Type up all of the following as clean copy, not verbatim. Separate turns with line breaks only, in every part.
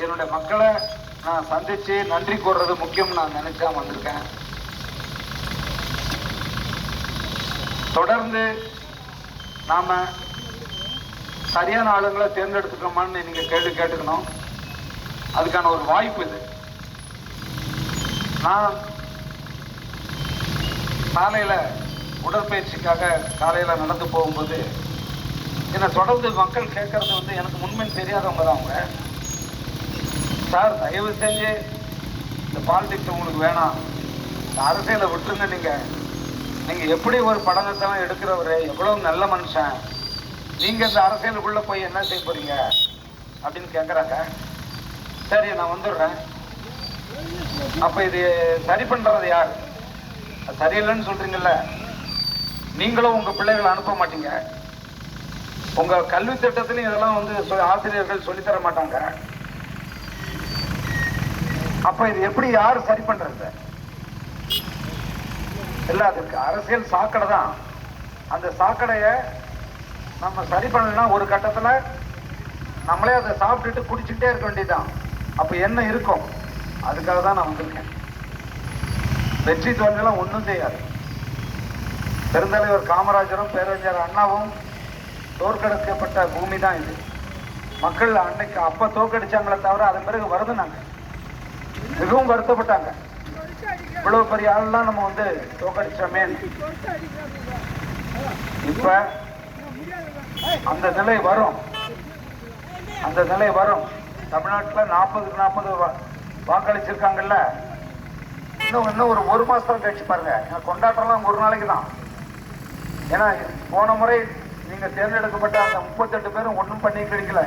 என்னுடைய மக்களை நான் சந்திச்சு நன்றி கூறுறது முக்கியம் நான் நினைச்சா வந்திருக்கேன். தொடர்ந்து நாம சரியான ஆளுங்களை தேர்ந்தெடுத்துக்கோமான்னு நீங்க கேள்வி கேட்டுக்கணும். அதுக்கான ஒரு வாய்ப்பு இது. நான் காலையில உடற்பயிற்சிக்காக காலையில நடந்து போகும்போது என்னை தொடர்ந்து மக்கள் கேட்கறது எனக்கு முன்பின் தெரியாதவங்க தான். அவங்க சார் தயவு செஞ்சு இந்த பாலிடிக்ஸ் உங்களுக்கு வேணாம், இந்த அரசியலை விட்டுருங்க, நீங்க எப்படி ஒரு படங்கத்தெல்லாம் எடுக்கிறவரு, எவ்வளவு நல்ல மனுஷன், நீங்க இந்த அரசியலுக்குள்ள போய் என்ன செய்ய போறீங்க அப்படின்னு கேட்குறாங்க. சரி நான் வந்துடுறேன். அப்ப இது சரி பண்றது யார்? சரியில்லைன்னு சொல்றீங்கல்ல, நீங்களும் உங்க பிள்ளைகளை அனுப்ப மாட்டீங்க, உங்க கல்வி திட்டத்திலையும் இதெல்லாம் ஆசிரியர்கள் சொல்லித்தர மாட்டாங்க. அப்ப இது எப்படி யாரு சரி பண்றது? இல்ல, அதுக்கு அரசியல் சாக்கடை தான். அந்த சாக்கடையை நம்ம சரி பண்ணலாம். ஒரு கட்டத்துல நம்மளே அதை சாப்பிட்டுட்டு குடிச்சுட்டே இருக்க வேண்டியதுதான். அப்ப என்ன இருக்கும்? அதுக்காக தான் நான் வந்திருக்கேன். வெற்றி தோல்வியெல்லாம் ஒன்றும் செய்யாது. பெருந்தலைவர் காமராஜரும் பேரறிஞர் அண்ணாவும் தோற்கடிக்கப்பட்ட பூமி தான் இது. மக்கள் அன்னைக்கு அப்ப தோற்கடிச்சாங்களே தவிர அதன் பிறகு வருதுனாங்க, மிகவும் வருத்தப்பட்டாங்க. இவ்வளவு பெரிய ஆள்லாம் நம்ம தோற்கடிச்சோமே. இப்ப அந்த நிலை வரும், அந்த நிலை வரும். தமிழ்நாட்டில் 40க்கு 40 வாக்களிச்சிருக்காங்கல்ல. இன்னும் ஒரு மாசம் கழிச்சு பாருங்க, கொண்டாட்டம்லாம் ஒரு நாளைக்கு தான். ஏன்னா போன முறை நீங்க தேர்ந்தெடுக்கப்பட்ட அந்த 38 பேரும் ஒன்றும் பண்ணி கிடைக்கல.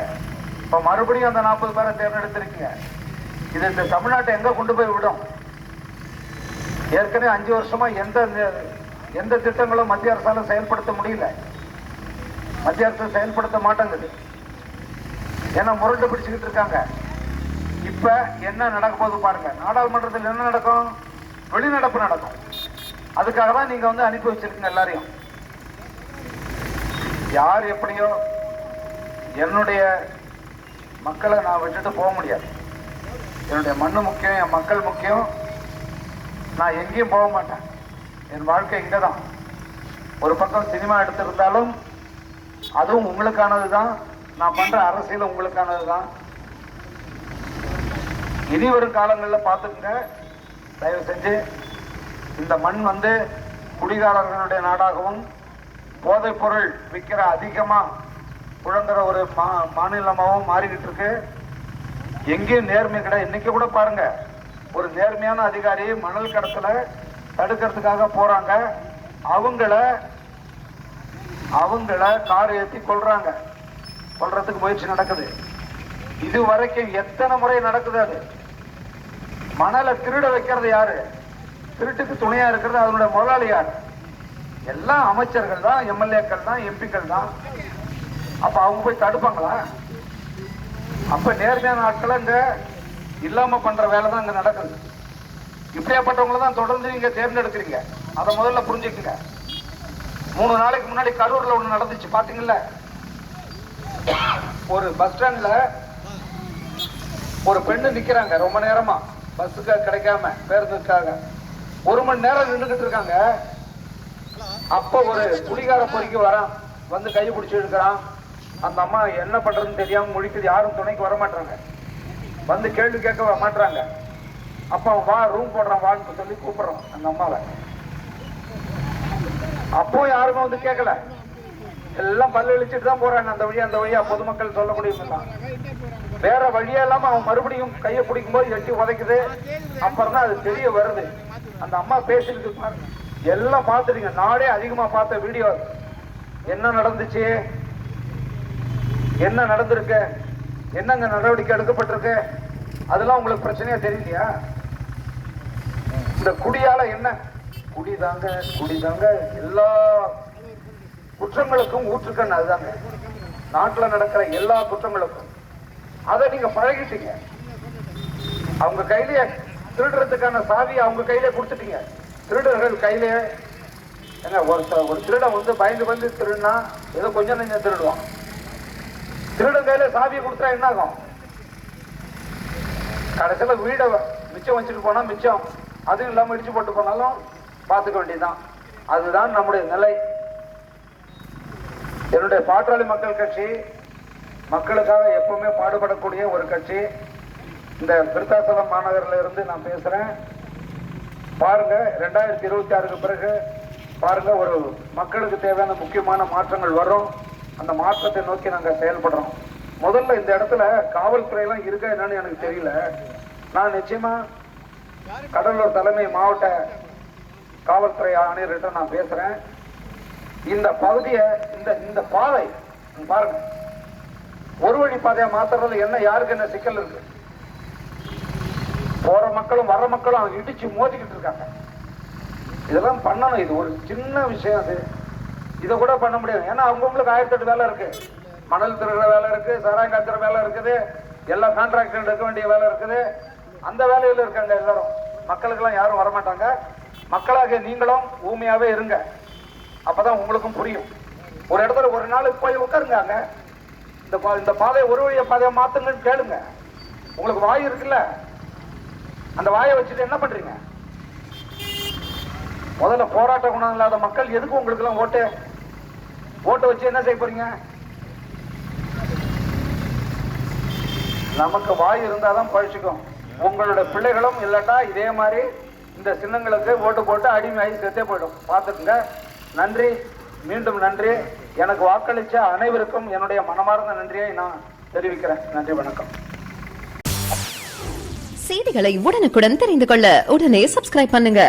இப்ப மறுபடியும் அந்த 40 பேரை தேர்ந்தெடுத்திருக்கீங்க. இது இந்த தமிழ்நாட்டை எங்க கொண்டு போய் விடும்? ஏற்கனவே 5 வருஷமா எந்த திட்டங்களும் மத்திய அரசால செயல்படுத்த முடியல. மத்திய அரசு செயல்படுத்த மாட்டேங்குது. ஏன்னா முரண்டு பிடிச்சுக்கிட்டு இருக்காங்க. இப்ப என்ன நடக்க போகுது பாருங்க. நாடாளுமன்றத்தில் என்ன நடக்கும்? வெளிநடப்பு நடக்கும். அதுக்காக தான் நீங்க அனுப்பி வச்சிருக்கீங்க எல்லாரையும். யார் எப்படியோ என்னுடைய மக்களை நான் விட்டுட்டு போக முடியாது. என்னுடைய மண்ணு முக்கியம், என் மக்கள் முக்கியம். நான் எங்கேயும் போக மாட்டேன். என் வாழ்க்கை இங்கே தான். ஒரு பக்கம் சினிமா எடுத்திருந்தாலும் அதுவும் உங்களுக்கானது தான். நான் பண்ற அரசியல் உங்களுக்கானது தான். இனி வரும் காலங்களில் பார்த்துக்குங்க. தயவு செஞ்சு இந்த மண் குடிகாரர்களுடைய நாடாகவும் போதைப் பொருள் விற்கிற அதிகமா புழங்குற ஒரு மாநிலமாகவும் மாறிக்கிட்டு இருக்கு. எங்கேயும் நேர்மை கிடையாது. இன்னைக்கு கூட பாருங்க, ஒரு நேர்மையான அதிகாரி மணல் கடத்தல தடுக்கிறதுக்காக போறாங்க. அவங்கள கார் ஏற்றி கொல்றதுக்கு முயற்சி நடக்குது. இது வரைக்கும் எத்தனை முறை நடக்குது? அது மணலை திருட வைக்கிறது யாரு? திருட்டுக்கு துணையா இருக்கிறது அதனுடைய முதலாளி யாரு? எல்லாம் அமைச்சர்கள் தான், எம்எல்ஏக்கள் தான், எம்பிக்கள் தான். அப்ப அவங்க போய் தடுப்பாங்களா? அப்ப நேர்மையான ஆட்களை இங்க இல்லாம பண்ற வேலை தான் இங்க நடக்குது. இப்படியாப்பட்டவங்களை தான் தொடர்ந்து நீங்க தேர்ந்தெடுக்கிறீங்க. அதை முதல்ல புரிஞ்சுக்குங்க. 3 நாளைக்கு முன்னாடி கரூர்ல ஒண்ணு நடந்துச்சு, பாத்தீங்கல்ல? ஒரு பஸ் ஸ்டாண்ட்ல ஒரு பெண்ணு நிக்கிறாங்க ரொம்ப நேரமா, பஸ்ஸுக்கு கிடைக்காம பேருந்துக்காக 1 மணி நேரம் நின்றுகிட்டு இருக்காங்க. அப்ப ஒரு குடிகார பொறிக்கு வரான், கையை பிடிச்சி எடுக்கிறான். அந்த அம்மா என்ன பண்றதுன்னு தெரியாம முழிக்குது. யாரும் துணைக்கு வர மாட்டாங்க, கேள்வி கேட்க மாட்டாங்க. அப்ப அவன் வா, ரூம் போடுறான் வான்னு சொல்லி கூப்பிடுறான் அந்த அம்மாவை. அப்போ யாருமே கேட்கல. எல்லாம் பல்லு இழிச்சிட்டு தான் போறாங்க அந்த வழியா பொதுமக்கள் சொல்ல முடியும். வேற வழியா இல்லாம அவன் மறுபடியும் கையை பிடிக்கும் போது எட்டி உதைக்குது. அப்புறம் தான் அது தெரிய வருது. அந்த அம்மா பேசிட்டு பாருங்க, எல்லாம் பார்த்துட்டீங்க. நாடே அதிகமா பார்த்த வீடியோ. என்ன நடந்துச்சு, என்ன நடந்திருக்கு, என்னங்க நடவடிக்கை எடுக்கப்பட்டிருக்கு, அதெல்லாம் உங்களுக்கு பிரச்சனையா தெரியலையா? இந்த குடியால என்ன குடிதாங்க எல்லா குற்றங்களுக்கும் ஊற்றுக்கண். அதுதாங்க நாட்டில் நடக்கிற எல்லா குற்றங்களுக்கும். அதை நீங்க பழகிட்டீங்க. அவங்க கையிலேயே திருடுறதுக்கான சாவி அவங்க கையிலே கொடுத்துட்டீங்க. திருடர்கள் கையிலே ஒரு திருடன் பயந்து திருடுனா ஏதோ கொஞ்சம் நெஞ்சம் திருடுவான். திருடன் கையில சாவியை கொடுத்தா என்ன ஆகும்? கடைசியில் வீடை மிச்சம் வச்சுட்டு போனா மிச்சம், அதுவும் இல்லாமல் இடிச்சு போட்டு போனாலும் பார்த்துக்க வேண்டியதுதான். அதுதான் நம்முடைய நிலை. என்னுடைய பாட்டாளி மக்கள் கட்சி மக்களுக்காக எப்பவுமே பாடுபடக்கூடிய ஒரு கட்சி. இந்த விருத்தாசலம் மாநகரில் இருந்து நான் பேசுறேன். பாருங்க, 2026க்கு பிறகு பாருங்க, ஒரு மக்களுக்கு தேவையான முக்கியமான மாற்றங்கள் வரும். அந்த மாற்றத்தை நோக்கி நாங்கள் செயல்படுறோம். முதல்ல இந்த இடத்துல காவல்துறையெல்லாம் இருக்கா என்னன்னு எனக்கு தெரியல. நான் நிச்சயமா கடலூர் தலைமை மாவட்ட காவல்துறை ஆணையர்கிட்ட நான் பேசுறேன். இந்த பகுதியை இந்த பாதை பாருங்க, ஒரு வழி பாதையை மாத்துறதுல என்ன யாருக்கு என்ன சிக்கல் இருக்கு? போற மக்களும் வர மக்களும் இடிச்சு மோதிக்கிட்டு இருக்காங்க. இதெல்லாம் பண்ணணும். இது ஒரு சின்ன விஷயம். அது இதை கூட பண்ண முடியாது. ஏன்னா அவங்களுக்கு 1008 வேலை இருக்கு. மணல் திருடுற வேலை இருக்கு, சாராயம் காய்ச்சுற வேலை இருக்குது, எல்லா கான்ட்ராக்டர் எடுக்க வேண்டிய வேலை இருக்குது. அந்த வேலையில இருக்காங்க எல்லாரும். மக்களுக்கெல்லாம் யாரும் வரமாட்டாங்க. மக்களாக நீங்களும் ஊமையாவே இருங்க. அப்பதான் உங்களுக்கும் புரியும். ஒரு இடத்துல ஒரு நாள் போய் உட்காருங்க. இந்த பாதையை ஒரு வழிய பாதையை மாத்துங்கன்னு கேளுங்க. உங்களுக்கு வாய் இருக்குல்ல, அந்த வாயை வச்சுட்டு என்ன பண்றீங்க? முதல்ல போராட்ட குணம் இல்லாத மக்கள் எதுக்கு உங்களுக்கு எல்லாம் ஓட்டு வச்சு என்ன செய்ய போறீங்க? நமக்கு வாய் இருந்தாதான் பழிச்சுக்கும். உங்களோட பிள்ளைகளும் இல்லாட்டா இதே மாதிரி இந்த சின்னங்களுக்கு ஓட்டு போட்டு அடிமையாகி செத்தே போயிடும். பார்த்துக்குங்க. நன்றி, மீண்டும் நன்றி. எனக்கு வாக்களிச்ச அனைவருக்கும் என்னுடைய மனமார்ந்த நன்றியை நான் தெரிவிக்கிறேன். நன்றி, வணக்கம்.
செய்திகளை உடனுக்குடன் தெரிந்து கொள்ள உடனே சப்ஸ்கிரைப் பண்ணுங்க.